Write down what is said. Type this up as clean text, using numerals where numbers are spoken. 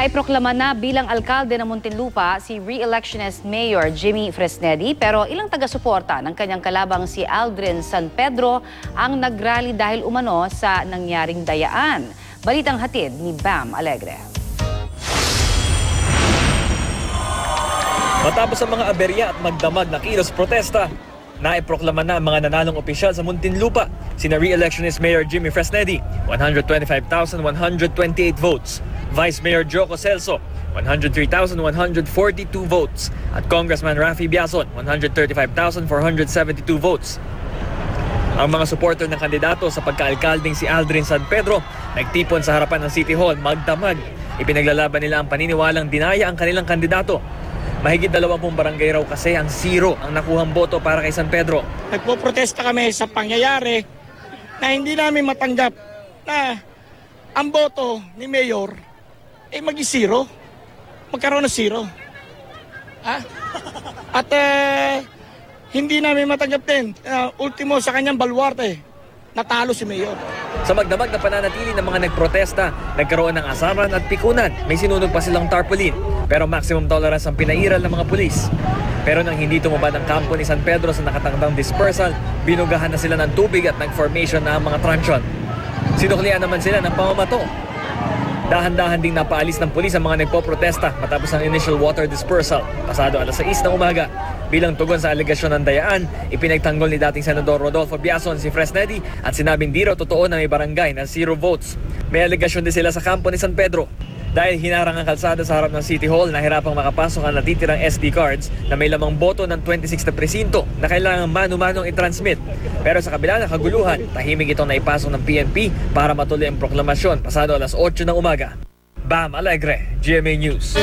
Naiproklama na bilang alkalde ng Muntinlupa si re-electionist Mayor Jimmy Fresnedi, pero ilang taga-suporta ng kanyang kalabang si Aldrin San Pedro ang nagrally dahil umano sa nangyaring dayaan. Balitang hatid ni Bam Alegre. Matapos ang mga aberya at magdamag na kilos protesta, naiproklama na ang mga nanalong opisyal sa Muntinlupa, sina re-electionist Mayor Jimmy Fresnedi, 125,128 votes. Vice Mayor Joco Celso, 103,142 votes. At Congressman Raffy Biazon, 135,472 votes. Ang mga supporter ng kandidato sa pagkaalkalding si Aldrin San Pedro nagtipon sa harapan ng City Hall magdamag. Ipinaglalaban nila ang paniniwalang dinaya ang kanilang kandidato. Mahigit 20 barangay raw kasi ang zero ang nakuhang boto para kay San Pedro. Nagpoprotesta kami sa pangyayari na hindi namin matanggap na ang boto ni Mayor ay mag-zero. Magkaroon ng zero. At hindi namin matanggap din. Ultimo sa kanyang baluarte, natalo si Mayor. Sa magdamag na pananatili ng mga nagprotesta, nagkaroon ng asaran at pikunan. May sinunog pa silang tarpaulin, pero maximum tolerance ang pinairal ng mga pulis. Pero nang hindi tumubad ang kampo ni San Pedro sa nakatangdang dispersal, binugahan na sila ng tubig at nag-formation na ang mga transyon. Sinuklian naman sila ng pamamato. Dahan-dahan ding napaalis ng pulis ang mga nagpoprotesta matapos ang initial water dispersal pasado alas 6 ng umaga. Bilang tugon sa alegasyon ng dayaan, ipinagtanggol ni dating Senador Rodolfo Biazon si Fresnedi at sinabing di raw totoo na may barangay na zero votes. May alegasyon din sila sa kampo ni San Pedro. Dahil hinarang ang kalsada sa harap ng City Hall, nahirapang makapasok ang natitirang SD cards na may lamang boto ng 26 na presinto na kailangang mano-manong i-transmit. Pero sa kabila ng kaguluhan, tahimik itong naipasok ng PNP para matuloy ang proklamasyon pasado alas 8 ng umaga. Bam Alegre, GMA News.